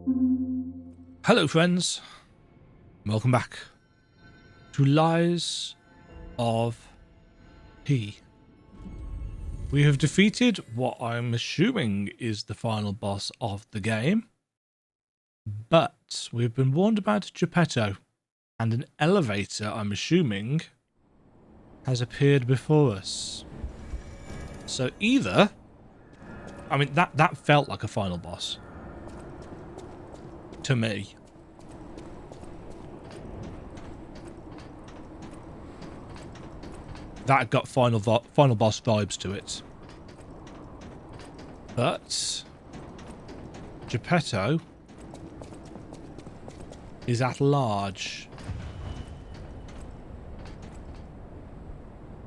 Hello friends, welcome back to Lies of P. We have defeated what I'm assuming is the final boss of the game, but we've been warned about Geppetto, and an elevator, I'm assuming, has appeared before us. So either, I mean that felt like a final boss to me. That got final boss vibes to it. But Geppetto is at large.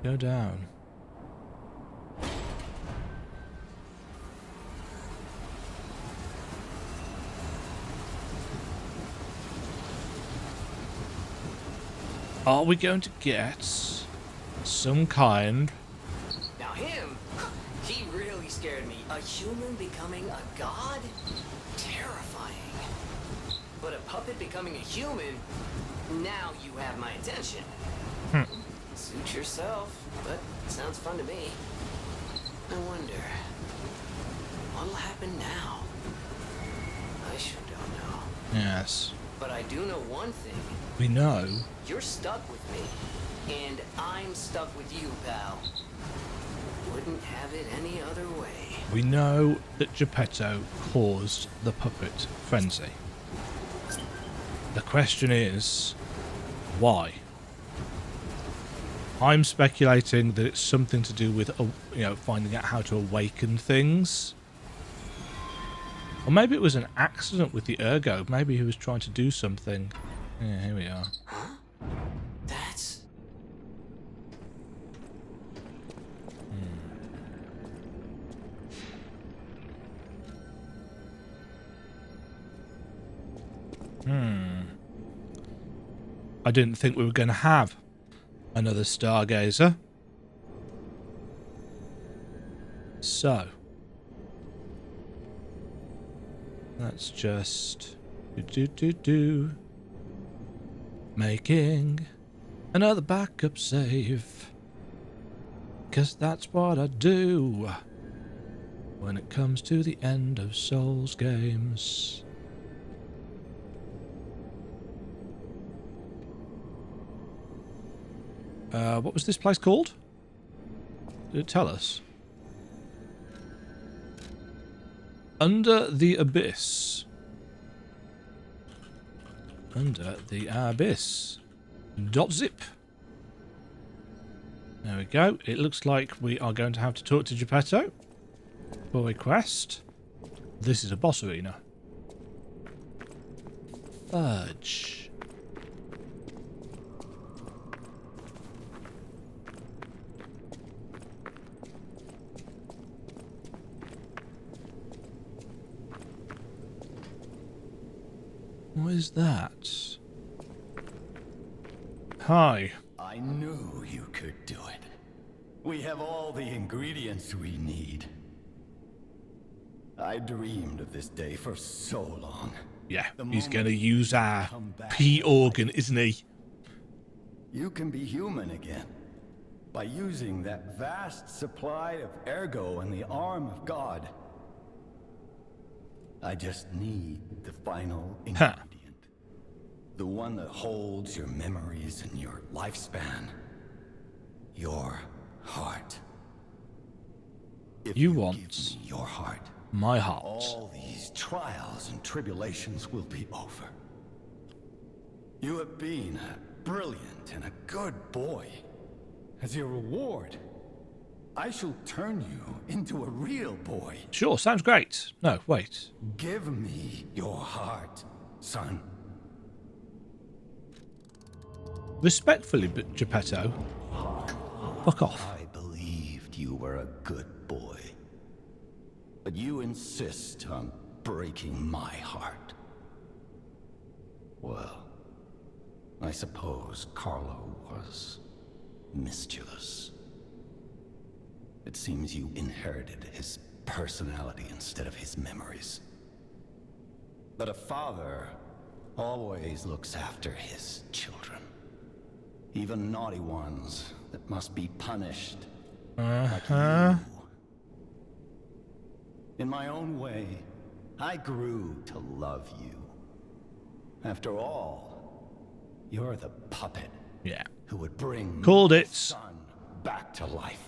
Go down. Are we going to get some kind? Now him, he really scared me. A human becoming a god? Terrifying. But a puppet becoming a human? Now you have my attention. Suit yourself, but sounds fun to me. I wonder, what'll happen now? I sure don't know. Yes. But I do know one thing. We know. You're stuck with me. And I'm stuck with you, pal. Wouldn't have it any other way. We know that Geppetto caused the puppet frenzy. The question is, why? I'm speculating that it's something to do with, finding out how to awaken things. Or maybe it was an accident with the ergo. Maybe he was trying to do something. Yeah, here we are. Huh? That's... I didn't think we were going to have another stargazer. So let's just making another backup save, 'cause that's what I do when it comes to the end of Souls games. What was this place called? Did it tell us? Under the Abyss. Under the Abyss. .zip. There we go. It looks like we are going to have to talk to Geppetto for a quest. This is a boss arena. Fudge. What is that? Hi. I knew you could do it. We have all the ingredients we need. I dreamed of this day for so long. Yeah, he's going to use our P organ, isn't he? You can be human again by using that vast supply of ergo in the arm of God. I just need the final ingredient. The one that holds your memories and your lifespan. Your heart. If You give want me your heart, my heart. all these trials and tribulations will be over. You have been a brilliant and a good boy. As your reward, I shall turn you into a real boy. Sure, sounds great. No, wait. Give me your heart, son. Respectfully, Geppetto. Fuck off. I believed you were a good boy. But you insist on breaking my heart. Well, I suppose Carlo was mischievous. It seems you inherited his personality instead of his memories. But a father always looks after his children. Even naughty ones that must be punished. Like you. In my own way, I grew to love you. After all, you're the puppet Yeah. who would bring Called my it. son back to life.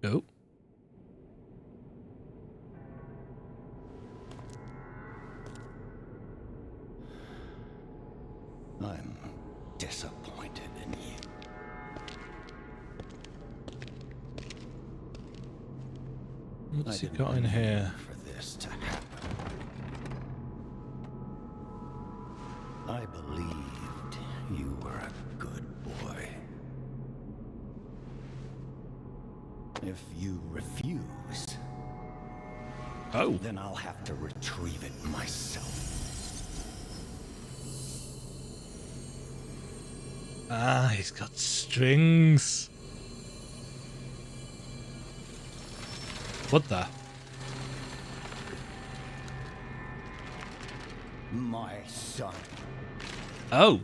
Oh. I'm disappointed in you. What's he I got in didn't here? mean for this to happen. I believed you were a good boy. If you refuse, Oh. then I'll have to retrieve it myself. Ah, he's got strings. What the? My son. Oh.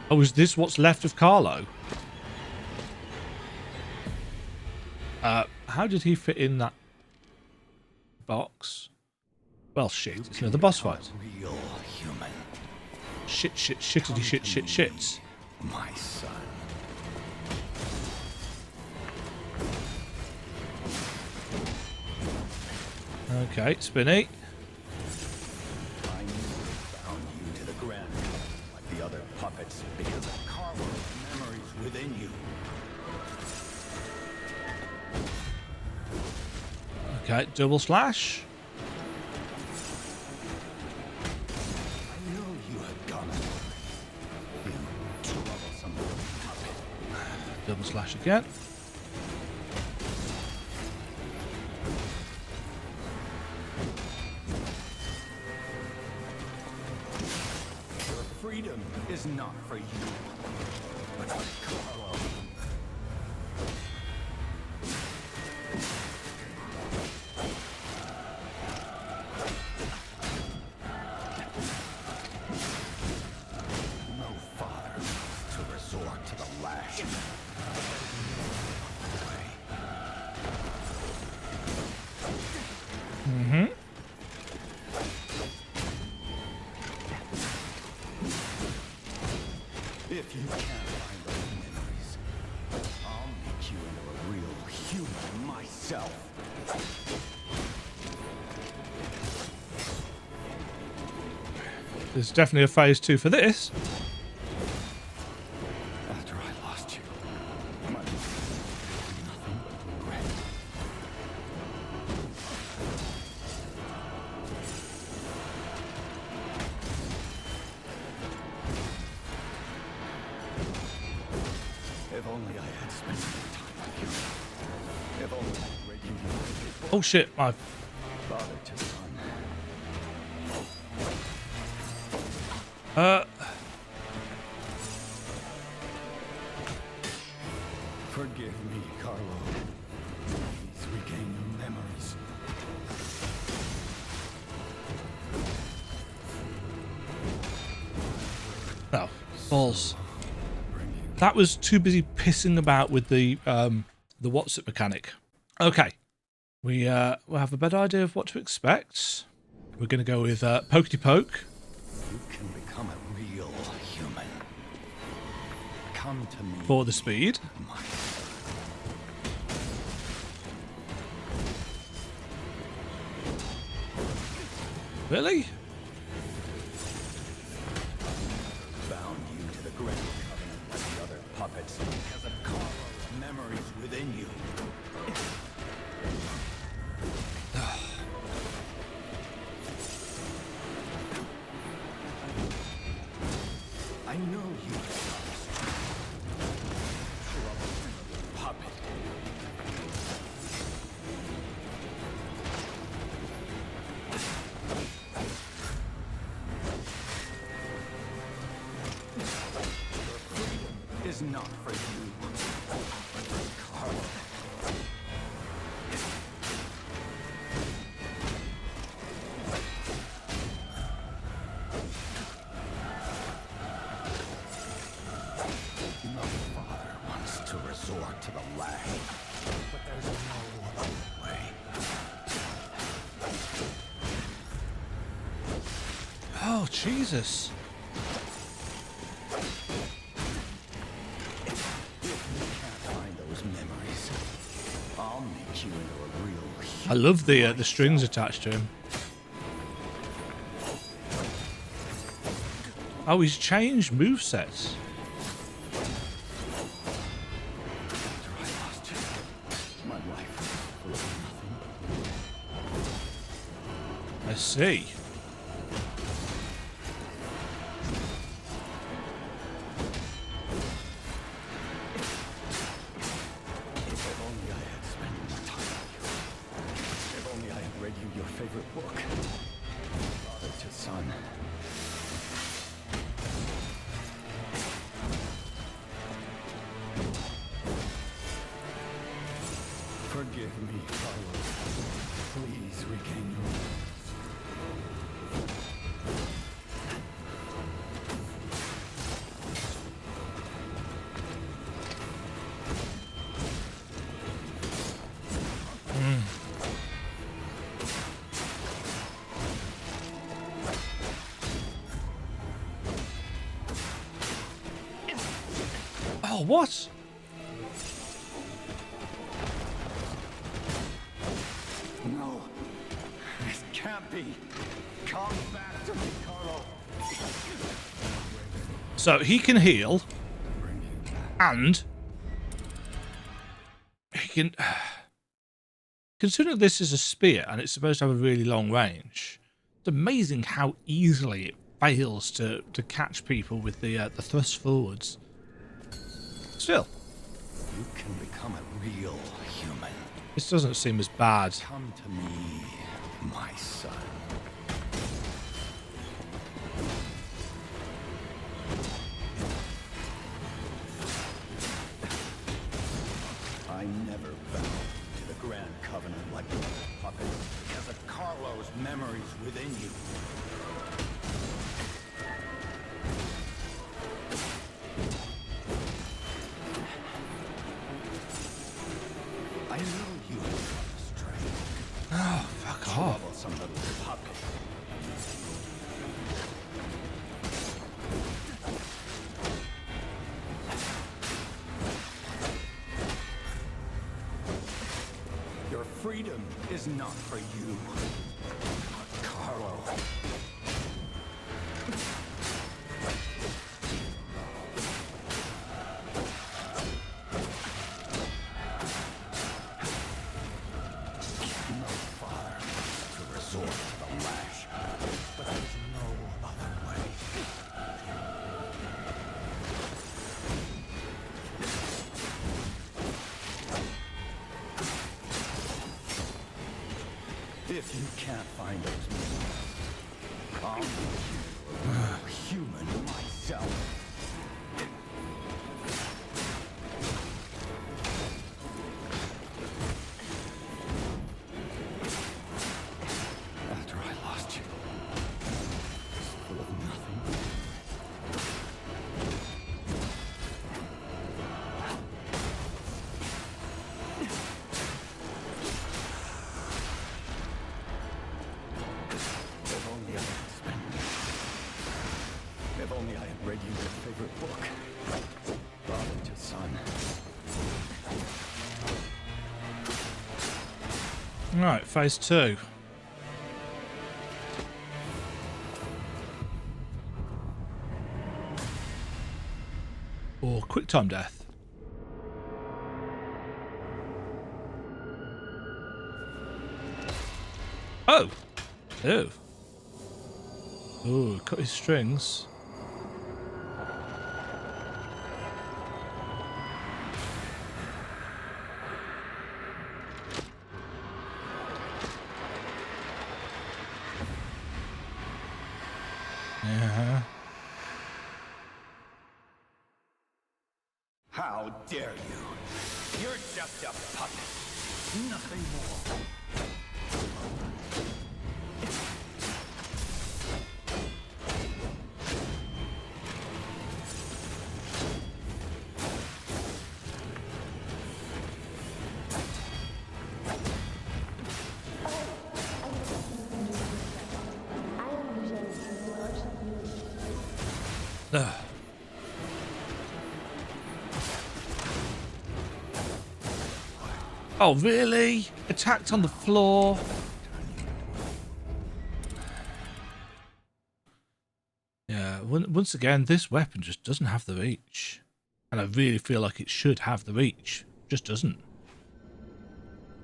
Oh, is this what's left of Carlo? How did he fit in that box? Well, shit. It's another boss fight. Real human. Shit, shittity, shit. My son. Okay, Spinny. I knew I bound you to the ground, like the other puppets, because of Carlo's memories within you. Okay, double slash. I knew you had gone. You troublesome puppet. Double slash again. Your freedom is not for you, but for Carlo. No father to resort to the lash. Mm-hmm. If you can't find those memories, I'll make you into a real human myself. There's definitely a phase 2 for this. After I lost you, my life was nothing but regret. If only I had spent more time with you. If only breaking you Oh shit, my father to son. Forgive me, Carlo. Please regain your memories. oh, balls. That was too busy pissing about with the what's it mechanic. Okay. We'll have a better idea of what to expect. We're gonna go with Pokety Poke. You can become a real human. Come to me. For the speed. My Really? bound you to the Grand Covenant like the other puppets because of Carlo's memories within you. I know you lost. Troublesome puppet. Your freedom is not for you, but for Carlo. resort to the lash. But there's no other way. Oh, Jesus. If you can't find those memories, I'll make you into a real I love the strings attached to him. Oh, he's changed movesets. After I lost you, my life was full of nothing. I see. If only I had spent more time with you. If only I had read you your favorite book. Father to son. Forgive me, Carlos. Please regain your Oh, what? No, this can't be. Come back to me, Carlo. So he can heal, Bring you back. and he can. Considering this is a spear and it's supposed to have a really long range, it's amazing how easily it fails to catch people with the thrust forwards. Still, You can become a real human. this doesn't seem as bad. Come to me, my son. I never bowed to the Grand Covenant like a puppet because of Carlo's memories within you. I know you have gone astray. Oh, fuck off. Troublesome little puppet. Your freedom is not for you, Carlo. No father to resort to the lash, but there's no other way. If you can't find those memories, I'll make you a real human myself. After I lost you, I was full of nothing. If only I had spent If only I had read you your favorite book. Father to son. Right, phase 2. Or quick time death. Oh! Ew. Ooh, cut his strings. Yeah. How dare you? You're just a puppet. Nothing more. Ugh. Oh, really? Attacked on the floor? Yeah, once again, this weapon just doesn't have the reach. And I really feel like it should have the reach. Just doesn't.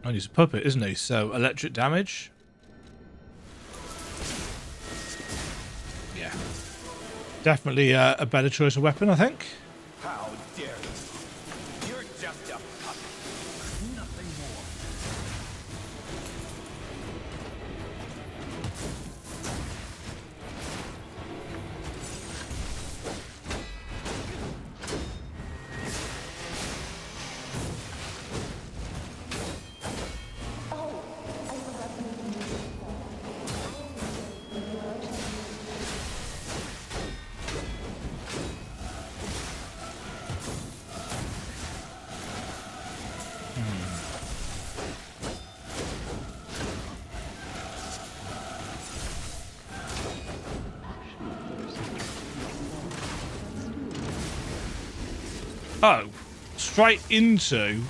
And he's a puppet, isn't he? So, electric damage? Yeah. Definitely a better choice of weapon, I think. How dare you? You're just a puppet. Nothing more. Oh, straight into...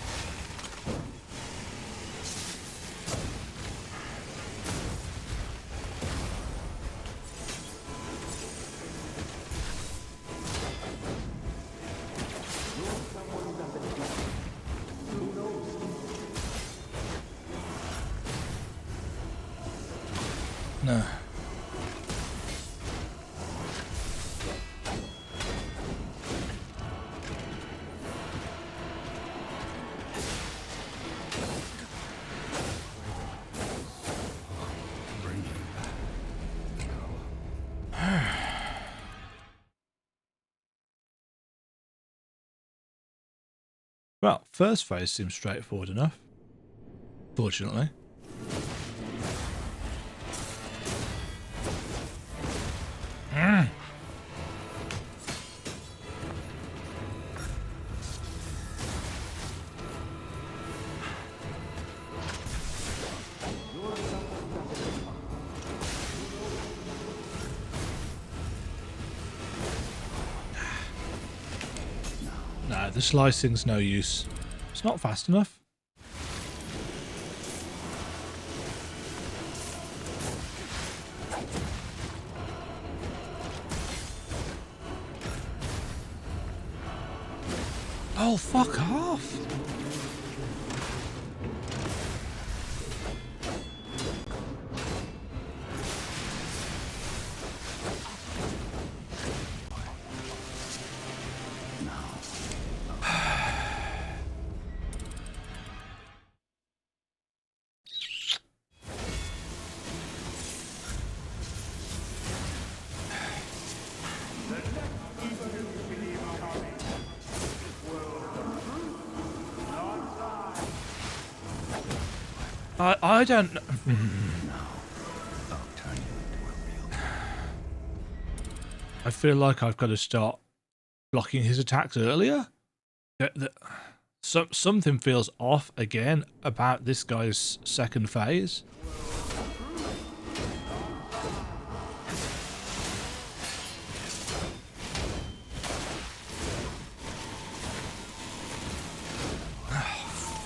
No. Well, first phase seems straightforward enough. Fortunately. No, the slicing's no use. It's not fast enough. Oh, fuck off. I don't know. I feel like I've got to start blocking his attacks earlier. Something feels off again about this guy's second phase.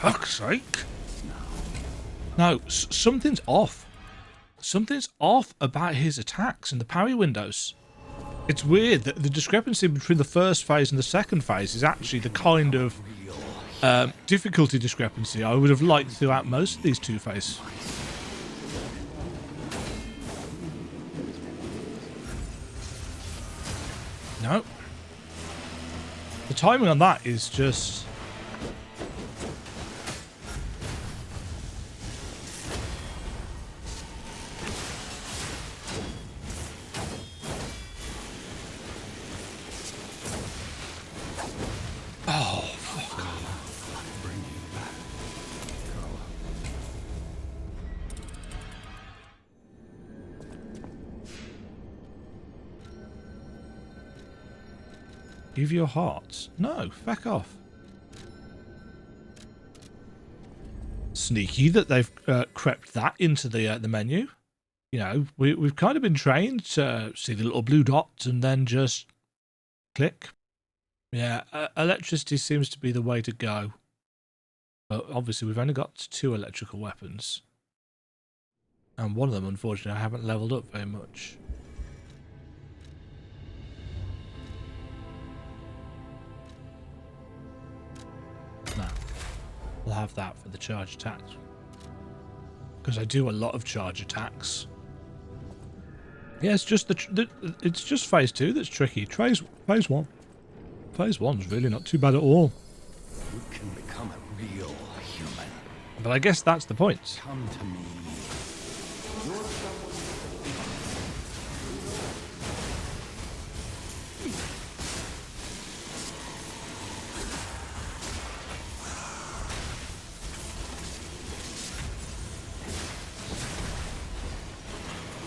Fuck's sake. No, something's off. Something's off about his attacks and the parry windows. It's weird that the discrepancy between the first phase and the second phase is actually the kind of difficulty discrepancy I would have liked throughout most of these two phases. No. The timing on that is just... Give your hearts. No, back off. Sneaky that they've crept that into the menu. You know, we've kind of been trained to see the little blue dots and then just Click. Yeah, electricity seems to be the way to go. But obviously, we've only got 2 electrical weapons. And one of them, unfortunately, I haven't leveled up very much. Now, we'll have that for the charge attacks. Because I do a lot of charge attacks. Yeah, it's just it's just phase 2 that's tricky. Phase 1. Phase 1's really not too bad at all. You can become a real human. But I guess that's the point. Come to me.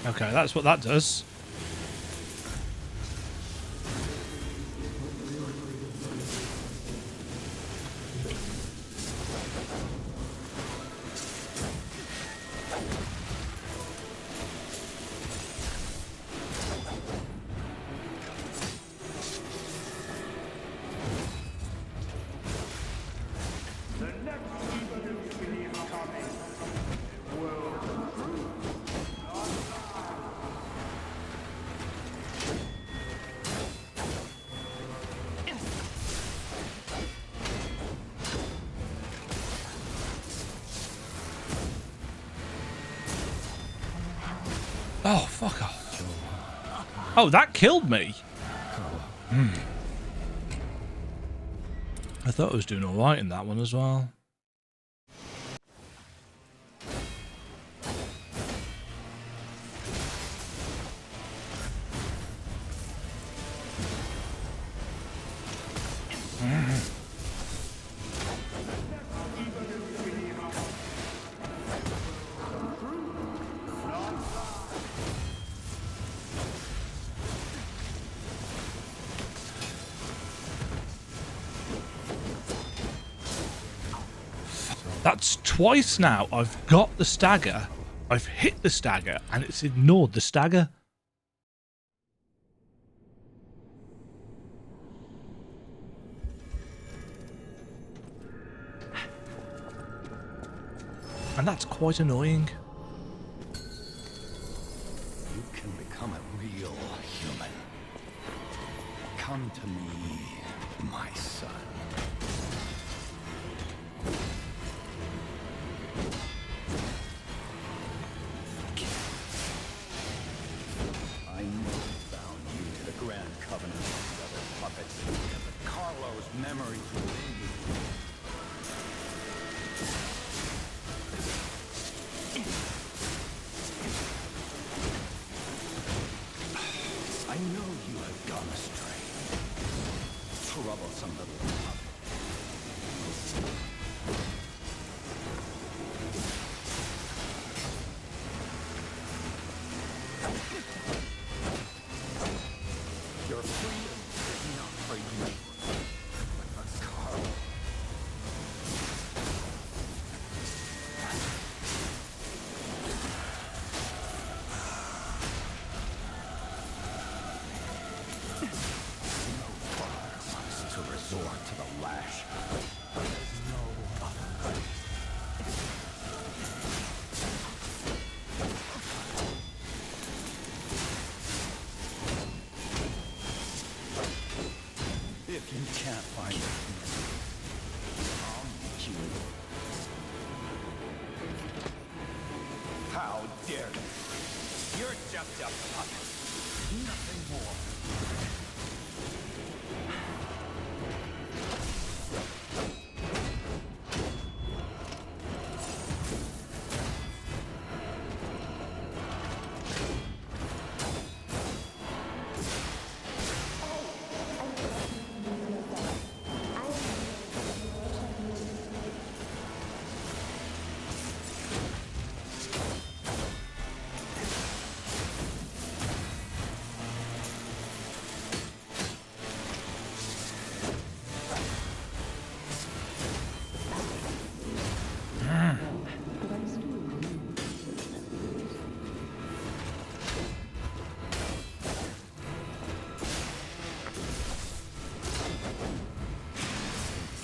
Okay, that's what that does. Oh, fuck off. Oh, that killed me. I thought I was doing alright in that one as well. That's twice now. I've got the stagger. I've hit the stagger and it's ignored the stagger. And that's quite annoying. You can become a real human. Come to me, my son. I know bound you to the Grand Covenant of the other puppets, but Carlo's memories within you. I know you have gone astray. Troublesome little puppet. Your freedom is not for you, but for Carlo. No father wants to resort to the lash. There's no other. If you can't find it, I'll meet you. How dare you? You're just a puppet. Nothing more.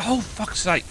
Oh, fuck's sake.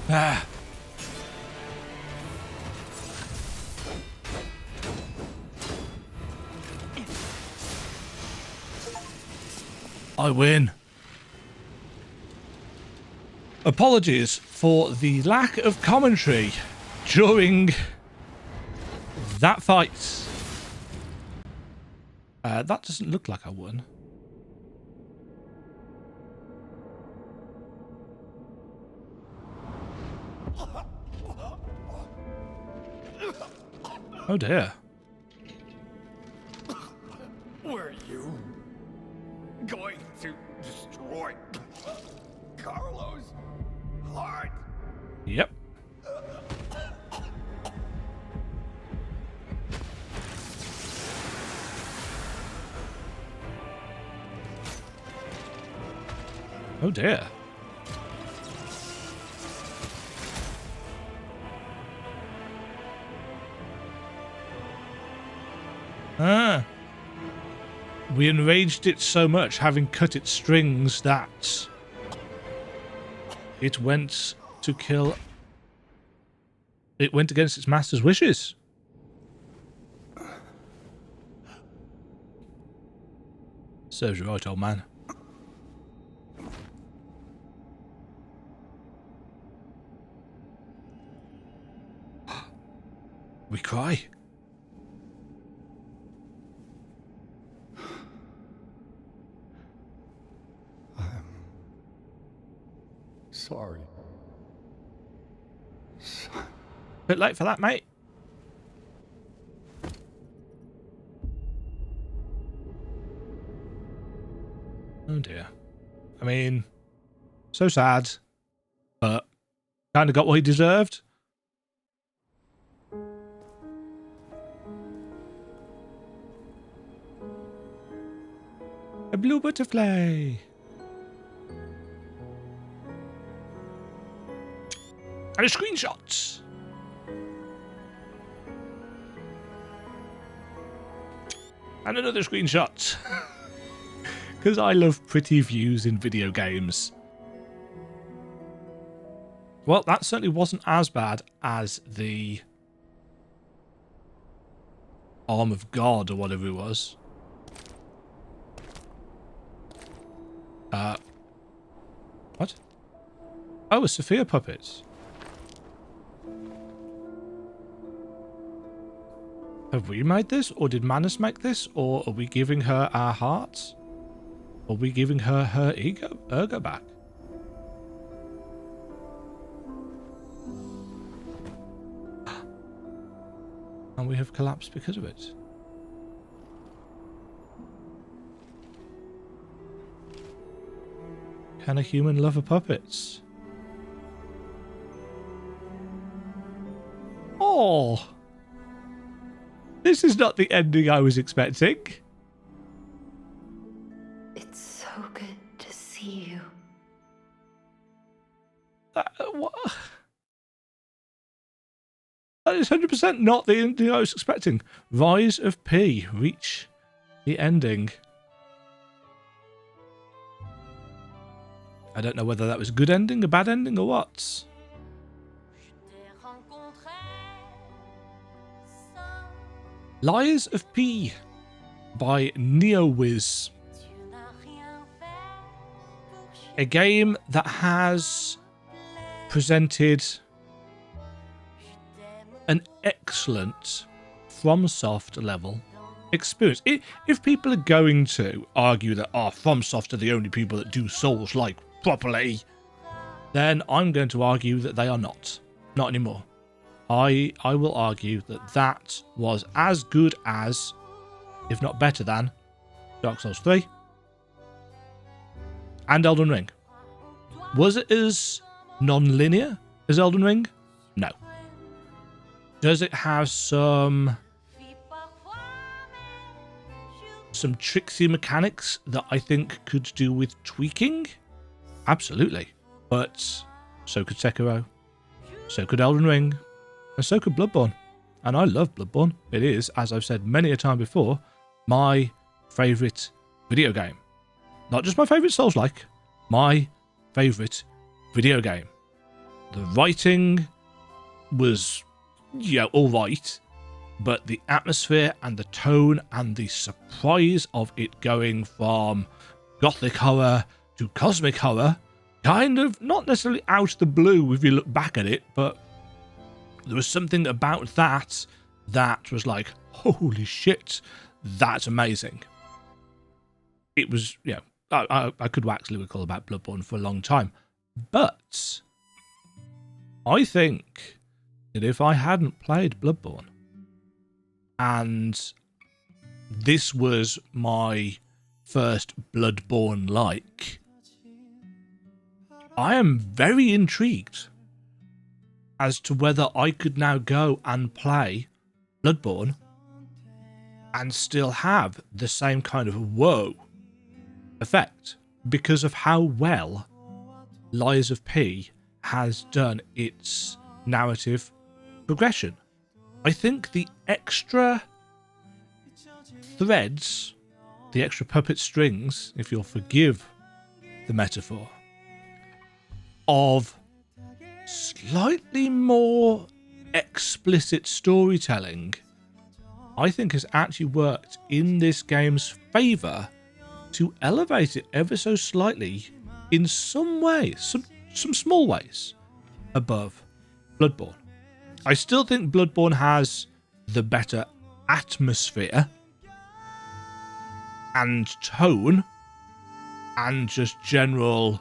Ah. I win. Apologies for the lack of commentary during that fight. That doesn't look like I won. Oh dear. Were you going to destroy Carlos' heart? Yep. Oh dear. Ah. We enraged it so much, having cut its strings, that it went to kill. It went against its master's wishes. Serves you right, old man. We cry. Sorry. Bit late for that, mate. Oh dear. I mean, so sad, but kind of got what he deserved. A blue butterfly. And a screenshot. And another screenshot. Because I love pretty views in video games. Well, that certainly wasn't as bad as the Arm of God or whatever it was. What? Oh, a Sophia puppet. Have we made this, or did Manus make this, or are we giving her our hearts? Are we giving her ergo back? And we have collapsed because of it. Can a human love a puppet? Oh! This is not the ending I was expecting. It's so good to see you. What? That is 100% not the ending I was expecting. Rise of P. Reach the ending. I don't know whether that was a good ending, a bad ending, or what. Lies of P by NeoWiz. A game that has presented an excellent FromSoft level experience. If people are going to argue that FromSoft are the only people that do Souls-like properly, then I'm going to argue that they are not. Not anymore. I will argue that that was as good as, if not better than, Dark Souls 3 and Elden Ring. Was it as non-linear as Elden Ring? No. Does it have some tricksy mechanics that I think could do with tweaking? Absolutely. But so could Sekiro. So could Elden Ring. And so could Bloodborne. And I love Bloodborne. It is, as I've said many a time before, my favourite video game. Not just my favourite Souls-like, my favourite video game. The writing was, alright, but the atmosphere and the tone and the surprise of it going from gothic horror to cosmic horror, kind of, not necessarily out of the blue if you look back at it, but there was something about that was like, holy shit, that's amazing. It was, I could wax lyrical about Bloodborne for a long time, but I think that if I hadn't played Bloodborne and this was my first Bloodborne-like, I am very intrigued as to whether I could now go and play Bloodborne and still have the same kind of whoa effect because of how well Lies of P has done its narrative progression. I think the extra threads, the extra puppet strings, if you'll forgive the metaphor, of slightly more explicit storytelling, I think has actually worked in this game's favour to elevate it ever so slightly in some ways, some small ways, above Bloodborne. I still think Bloodborne has the better atmosphere and tone and just general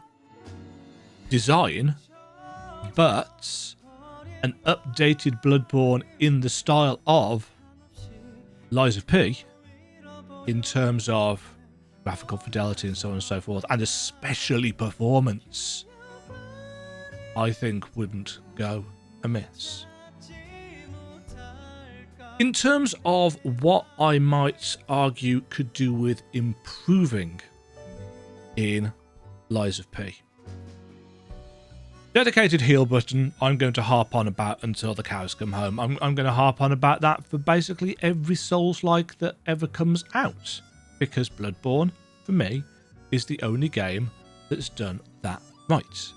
design, but an updated Bloodborne in the style of Lies of P, in terms of graphical fidelity and so on and so forth, and especially performance, I think wouldn't go amiss. In terms of what I might argue could do with improving in Lies of P, dedicated heal button, I'm going to harp on about until the cows come home. I'm going to harp on about that for basically every Souls-like that ever comes out, because Bloodborne, for me, is the only game that's done that right.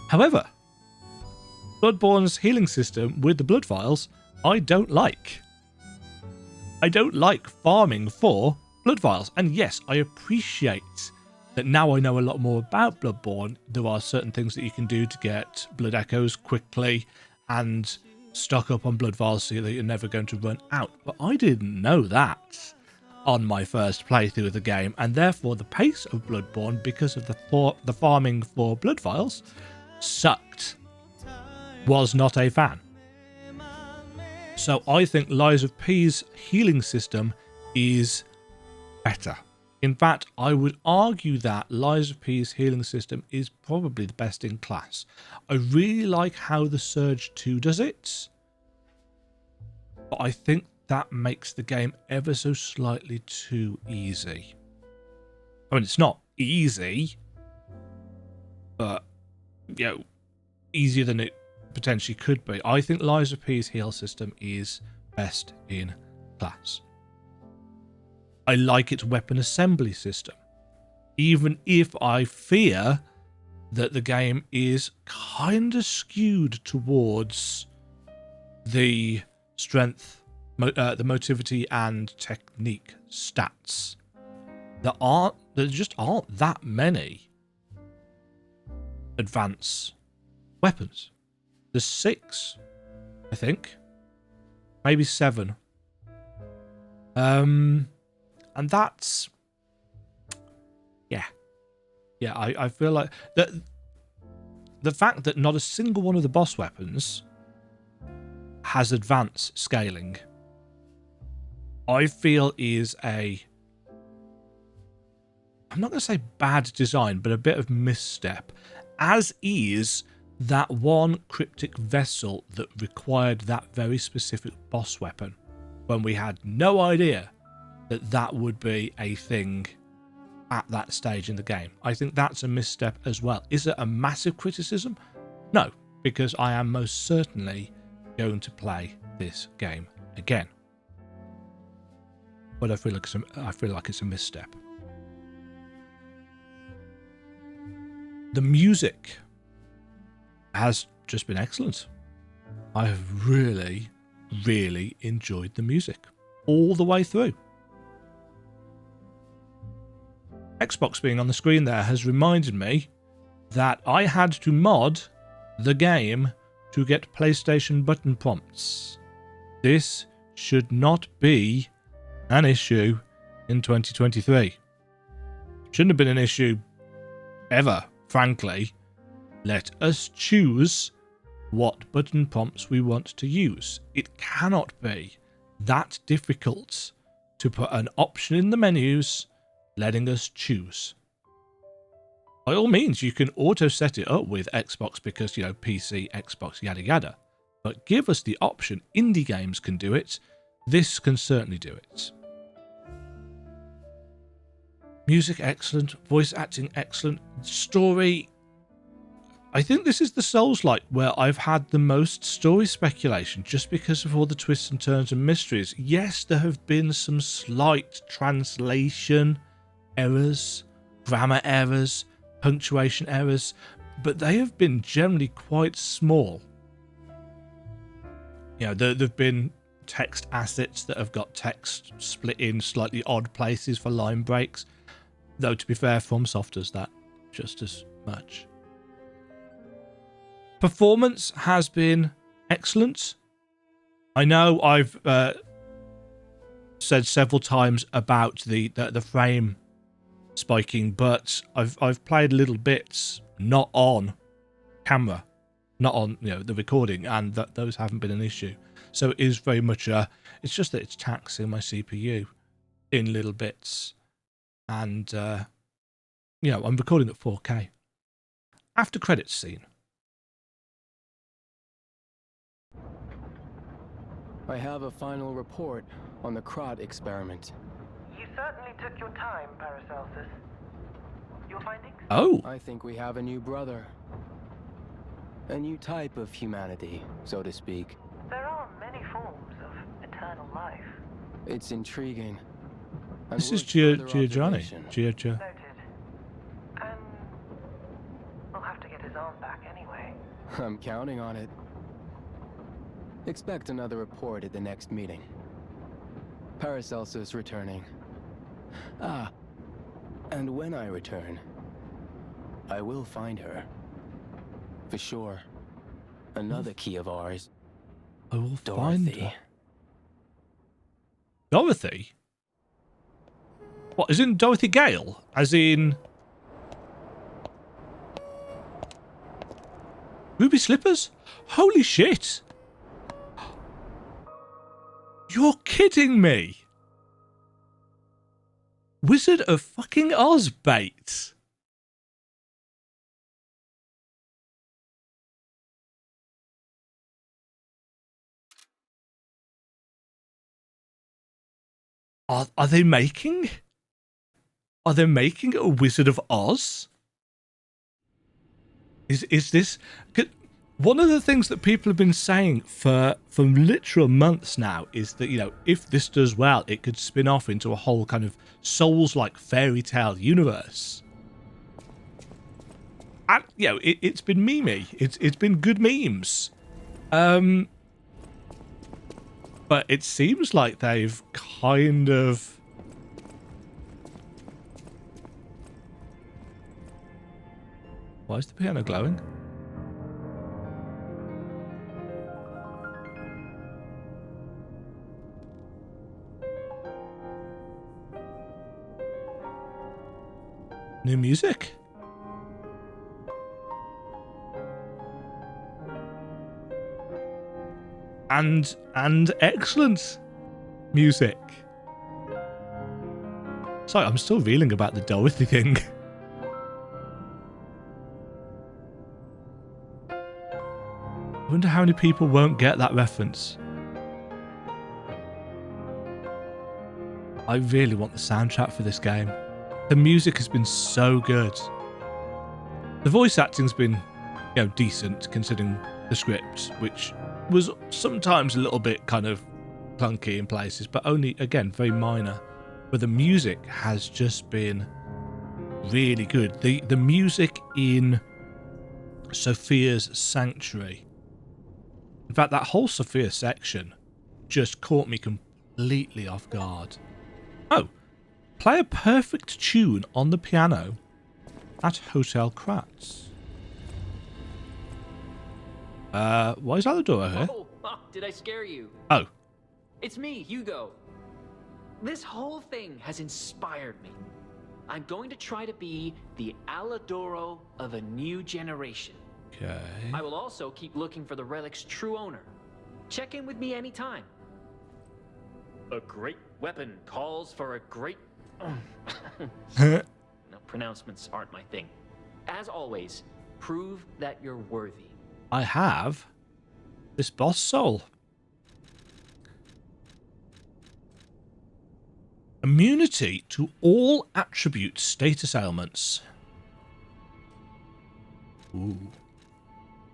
However, Bloodborne's healing system with the blood vials, I don't like. I don't like farming for blood vials. And yes, I appreciate that now I know a lot more about Bloodborne, there are certain things that you can do to get blood echoes quickly and stock up on blood vials so that you're never going to run out. But I didn't know that on my first playthrough of the game, and therefore the pace of Bloodborne, because of the farming for blood vials, sucked. Was not a fan. So I think Lies of P's healing system is better. In fact, I would argue that Lies of P's healing system is probably the best in class. I really like how the Surge 2 does it, but I think that makes the game ever so slightly too easy. I mean, it's not easy, but, you know, easier than it potentially could be. I think Lies of P's heal system is best in class. I like its weapon assembly system, even if I fear that the game is kind of skewed towards the strength, the motivity and technique stats. There just aren't that many advanced weapons. There's 6, I think, maybe 7. And that's, yeah, I feel like that the fact that not a single one of the boss weapons has advanced scaling, I feel is I'm not going to say bad design, but a bit of misstep, as is that one cryptic vessel that required that very specific boss weapon, when we had no idea that that would be a thing at that stage in the game. I think that's a misstep as well. Is it a massive criticism? No, because I am most certainly going to play this game again. But I feel like it's a misstep. The music has just been excellent. I have really, really enjoyed the music all the way through. Xbox being on the screen there has reminded me that I had to mod the game to get PlayStation button prompts. This should not be an issue in 2023. Shouldn't have been an issue ever, frankly. Let us choose what button prompts we want to use. It cannot be that difficult to put an option in the menus letting us choose. By all means, you can auto set it up with Xbox because, you know, PC, Xbox, yada yada. But give us the option. Indie games can do it. This can certainly do it. Music excellent, voice acting excellent, story. I think this is the Souls-like where I've had the most story speculation just because of all the twists and turns and mysteries. Yes, there have been some slight translation errors, grammar errors, punctuation errors, but they have been generally quite small. You know, there have been text assets that have got text split in slightly odd places for line breaks, though to be fair, FromSoftware does that just as much. Performance has been excellent. I know I've said several times about the frame spiking, but I've played little bits not on camera, not on, you know, the recording, and those haven't been an issue. So it is very much it's just that it's taxing my CPU in little bits, and you know, I'm recording at 4K. After credits scene. I have a final report on the Krat experiment. You certainly took your time, Paracelsus. Your findings? Oh, I think we have a new brother. A new type of humanity, so to speak. There are many forms of eternal life. It's intriguing. this is worth further Giorgiani. observation. Noted. And we'll have to get his arm back anyway. I'm counting on it. Expect another report at the next meeting. Paracelsus returning. Ah, And when I return, I will find her. For sure. Another key of ours. I will find Dorothy. her. Dorothy? What, isn't Dorothy Gale? As in... Ruby Slippers? Holy shit! You're kidding me! Wizard of fucking Oz bait. Are they making? Are they making a Wizard of Oz? Is this? One of the things that people have been saying for literal months now is that, you know, if this does well, it could spin off into a whole kind of Souls-like fairy tale universe. And, you know, it's been memey. It's been good memes. But it seems like they've kind of... Why is the piano glowing? New music? And excellent music. Sorry, I'm still reeling about the Dorothy thing. I wonder how many people won't get that reference. I really want the soundtrack for this game. The music has been so good. The voice acting's been, you know, decent considering the script, which was sometimes a little bit kind of clunky in places, but only, again, very minor. But the music has just been really good. The music in Sophia's Sanctuary, in fact, that whole Sophia section just caught me completely off guard. Oh, play a perfect tune on the piano at Hotel Kratz. Why is Aladora here? Oh, did I scare you? Oh. It's me, Hugo. This whole thing has inspired me. I'm going to try to be the Aladoro of a new generation. Okay. I will also keep looking for the relic's true owner. Check in with me anytime. A great weapon calls for a great... No, pronouncements aren't my thing. As always, prove that you're worthy. I have this boss soul. Immunity to all attribute status ailments. Ooh.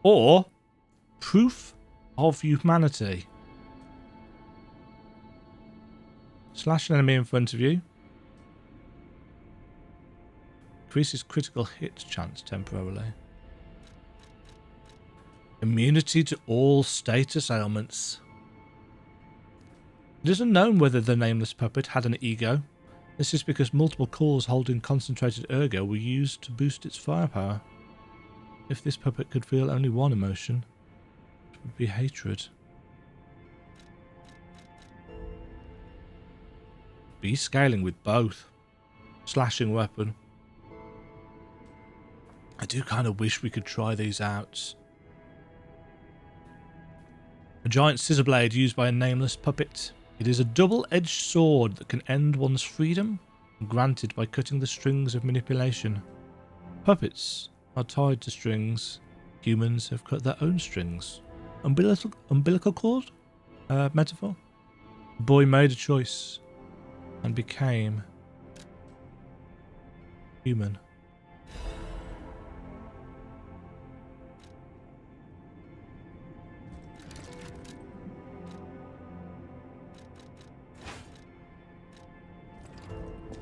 Or proof of humanity. Slash an enemy in front of you. Increases critical hit chance temporarily. Immunity to all status ailments. It is unknown whether the nameless puppet had an ego. This is because multiple cores holding concentrated ergo were used to boost its firepower. If this puppet could feel only one emotion, it would be hatred. Be scaling with both. Slashing weapon. I do kind of wish we could try these out. A giant scissor blade used by a nameless puppet. It is a double-edged sword that can end one's freedom, granted by cutting the strings of manipulation. Puppets are tied to strings. Humans have cut their own strings. Umbilical cord? Metaphor? The boy made a choice and became human.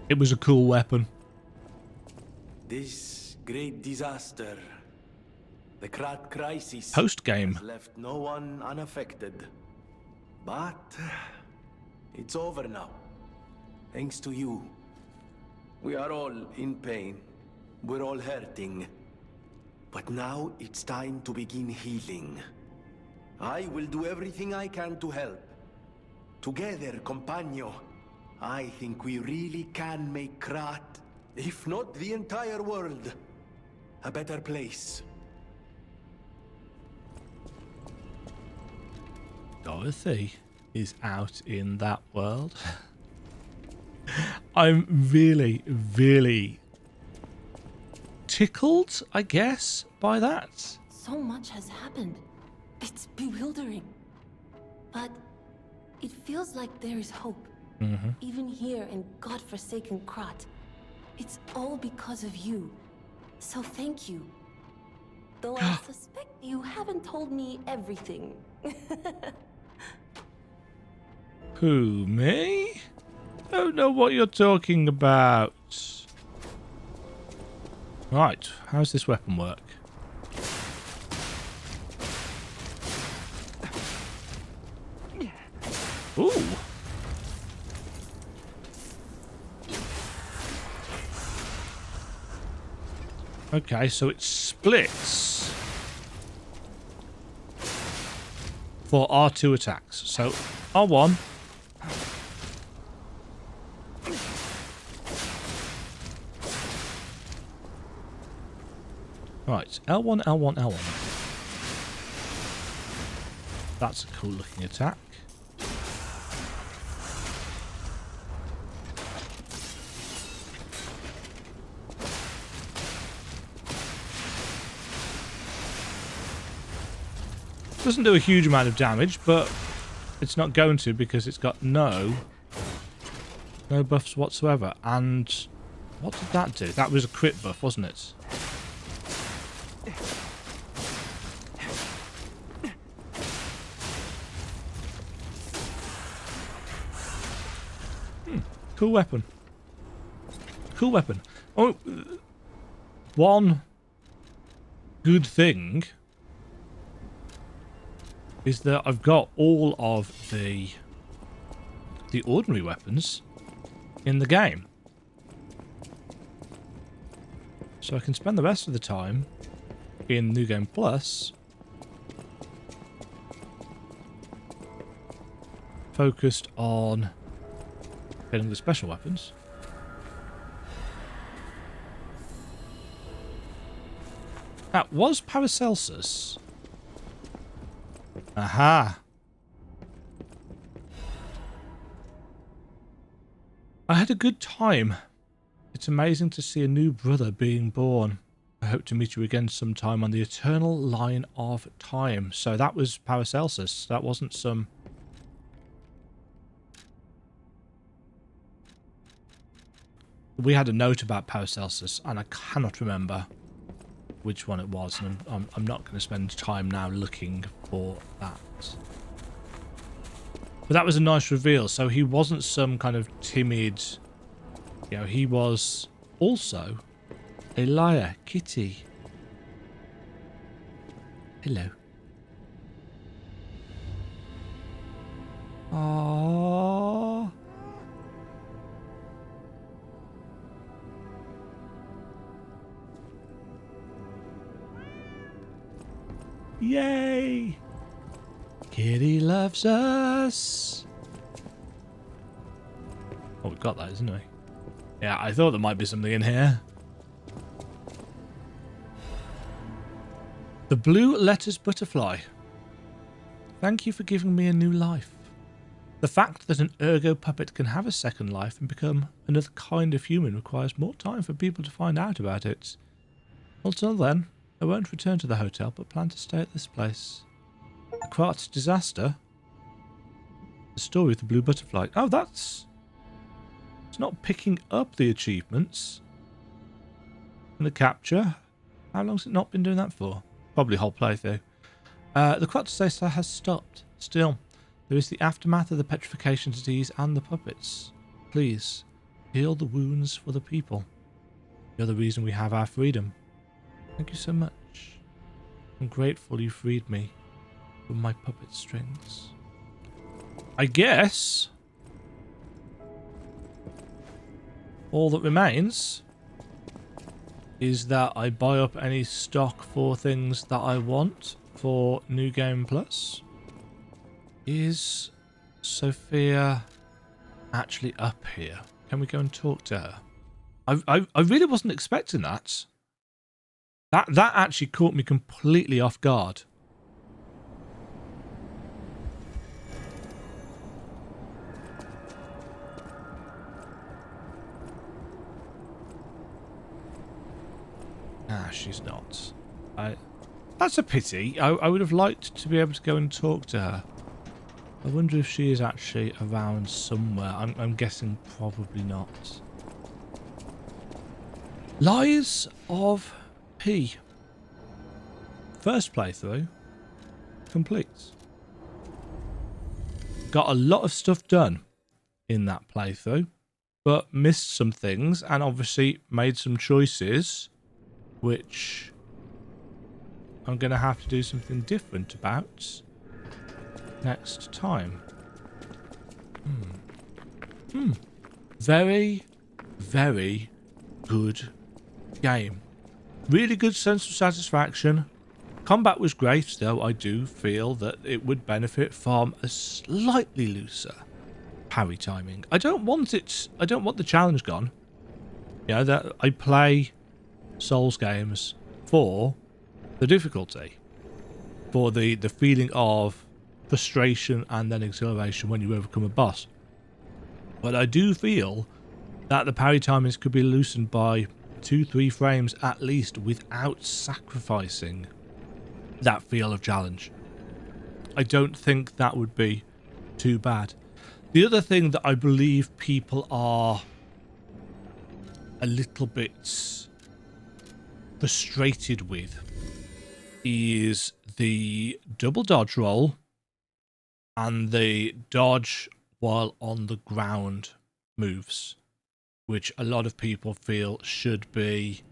It was a cool weapon. This great disaster, the Krat crisis, Post-game. has left no one unaffected. But it's over now, thanks to you. We are all in pain. We're all hurting. But now it's time to begin healing. I will do everything I can to help. Together, compagno, I think we really can make Krat, if not the entire world, a better place. Dorothy is out in that world. I'm really, really tickled, I guess, by that. So much has happened. It's bewildering. But it feels like there is hope. Even here in godforsaken Krat. It's all because of you. So thank you. Though I suspect you haven't told me everything. Who, me? Don't know what you're talking about. Right, how's this weapon work? Ooh. Okay, so it splits for R2 attacks. So R1. Right, L1, L1, L1. That's a cool looking attack. Doesn't do a huge amount of damage, but it's not going to because it's got no buffs whatsoever. And what did that do? That was a crit buff, wasn't it? Cool weapon. Cool weapon. Oh, one good thing is that I've got all of the ordinary weapons in the game. So I can spend the rest of the time in New Game Plus focused on getting the special weapons. That was Paracelsus. Aha. I had a good time. It's amazing to see a new brother being born. I hope to meet you again sometime on the eternal line of time. So that was Paracelsus. That wasn't some... We had a note about Paracelsus, and I cannot remember which one it was, and I'm not going to spend time now looking for that. But that was a nice reveal. So he wasn't some kind of timid, you know, he was also a liar. Kitty. Hello. Aww. Yay! Kitty loves us. Oh, we've got that, isn't we? Yeah, I thought there might be something in here. The blue letters butterfly. Thank you for giving me a new life. The fact that an ergo puppet can have a second life and become another kind of human requires more time for people to find out about it. Until then, I won't return to the hotel, but plan to stay at this place. The Krat disaster? The story of the blue butterfly. Oh, that's... It's not picking up the achievements. And the capture. How long's it not been doing that for? Probably whole playthrough. The Krat disaster has stopped. Still, there is the aftermath of the petrification disease and the puppets. Please, heal the wounds for the people. You're the reason we have our freedom. Thank you so much. I'm grateful you freed me from my puppet strings. I guess all that remains is that I buy up any stock for things that I want for New Game Plus. Is Sophia actually up here? Can we go and talk to her? I really wasn't expecting that. That actually caught me completely off guard. Ah, she's not. That's a pity. I would have liked to be able to go and talk to her. I wonder if she is actually around somewhere. I'm guessing probably not. Lies of P. First playthrough. Complete. Got a lot of stuff done in that playthrough, but missed some things and obviously made some choices which I'm going to have to do something different about next time. Very, very good game. Really good sense of satisfaction. Combat was great, though I do feel that it would benefit from a slightly looser parry timing. I don't want the challenge gone. You know, that I play Souls games for the difficulty, for the feeling of frustration and then exhilaration when you overcome a boss. But I do feel that the parry timings could be loosened by 2-3 frames at least without sacrificing that feel of challenge. I don't think that would be too bad. The other thing that I believe people are a little bit frustrated with is the double dodge roll and the dodge while on the ground moves, which a lot of people feel should be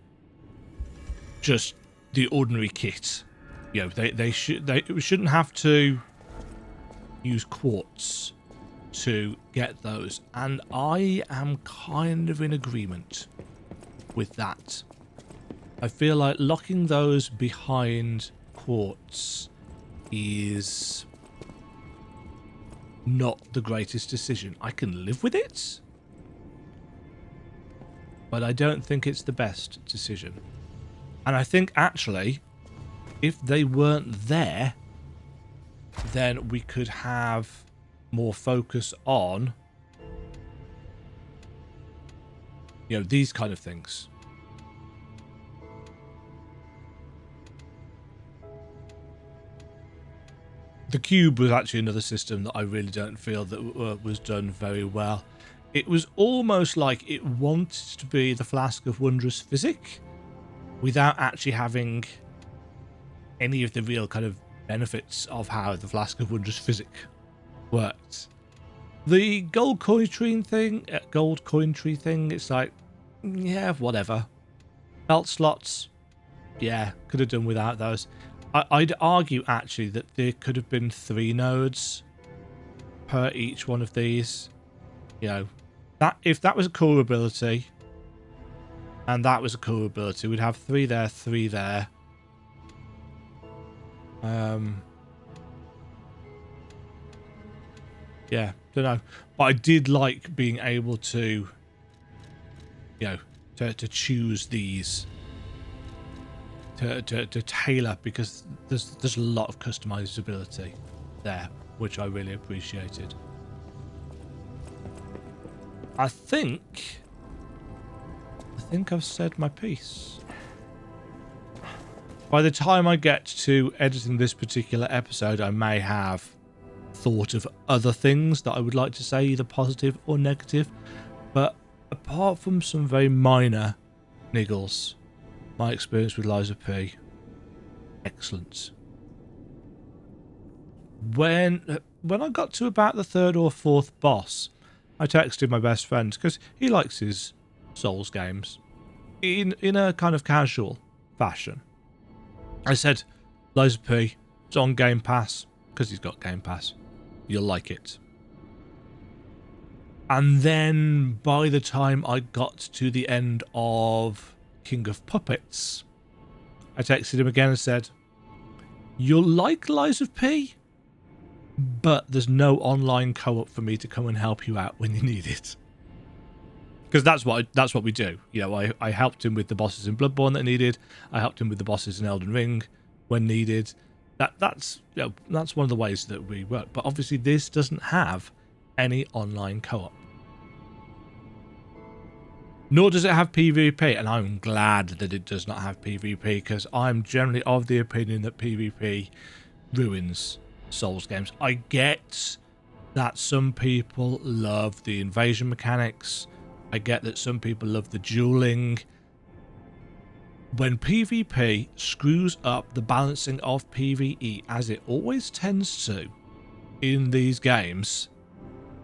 just the ordinary kit. You know, they shouldn't have to use quartz to get those, and I am kind of in agreement with that. I feel like locking those behind quartz is not the greatest decision. I can live with it, but I don't think it's the best decision. And I think actually, if they weren't there, then we could have more focus on, you know, these kind of things. The cube was actually another system that I really don't feel that was done very well. It was almost like it wanted to be the Flask of Wondrous Physic without actually having any of the real kind of benefits of how the Flask of Wondrous Physic worked. The gold coin tree thing, it's like, yeah, whatever. Belt slots, yeah, could have done without those. I'd argue actually that there could have been 3 nodes per each one of these. You know, that if that was a core ability and that was a core ability, we'd have 3 there, 3 there. Yeah, don't know. But I did like being able to, you know, to choose these. To tailor, because there's a lot of customizability there, which I really appreciated. I think I've said my piece. By the time I get to editing this particular episode, I may have thought of other things that I would like to say, either positive or negative. But apart from some very minor niggles, my experience with Lies of P, excellent. When I got to about the 3rd or 4th boss, I texted my best friend because he likes his Souls games in a kind of casual fashion. I said, Lies of P, it's on Game Pass, because he's got Game Pass. You'll like it. And then by the time I got to the end of King of Puppets, I texted him again and said, "You'll like Lies of P, but there's no online co-op for me to come and help you out when you need it." Because that's what we do. You know, I helped him with the bosses in Bloodborne that needed. I helped him with the bosses in Elden Ring when needed. That's one of the ways that we work. But obviously this doesn't have any online co-op. Nor does it have PvP, and I'm glad that it does not have PvP, because I'm generally of the opinion that PvP ruins Souls games. I get that some people love the invasion mechanics. I get that some people love the dueling. When PvP screws up the balancing of PvE, as it always tends to in these games,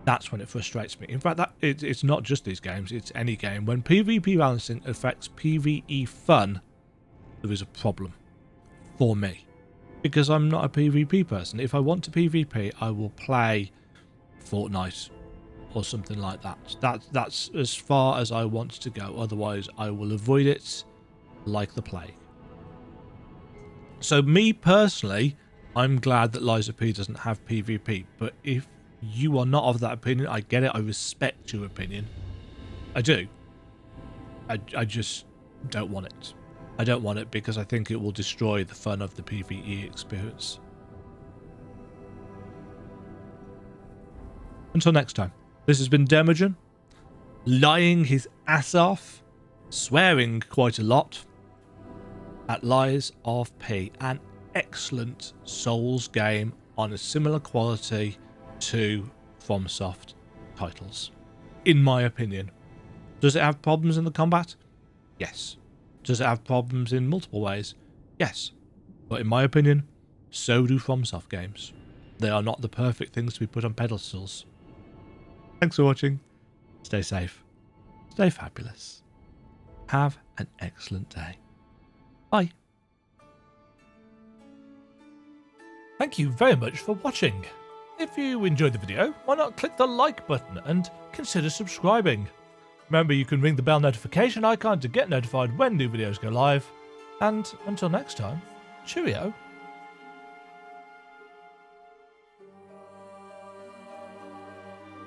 that's when it frustrates me. In fact, it's not just these games, it's any game. When PvP balancing affects PvE fun, there is a problem for me. Because I'm not a PvP person. If I want to PvP, I will play Fortnite or something like that. That's as far as I want to go. Otherwise, I will avoid it like the plague. So me personally, I'm glad that Lies of P doesn't have PvP. But if you are not of that opinion, I get it. I respect your opinion. I do. I just don't want it. I don't want it because I think it will destroy the fun of the PvE experience. Until next time, this has been Demajen, lying his ass off, swearing quite a lot, at Lies of P, an excellent Souls game on a similar quality to FromSoft titles, in my opinion. Does it have problems in the combat? Yes. Does it have problems in multiple ways? Yes. But in my opinion, so do FromSoft games. They are not the perfect things to be put on pedestals. Thanks for watching. Stay safe. Stay fabulous. Have an excellent day. Bye. Thank you very much for watching. If you enjoyed the video, why not click the like button and consider subscribing. Remember, you can ring the bell notification icon to get notified when new videos go live. And until next time, cheerio.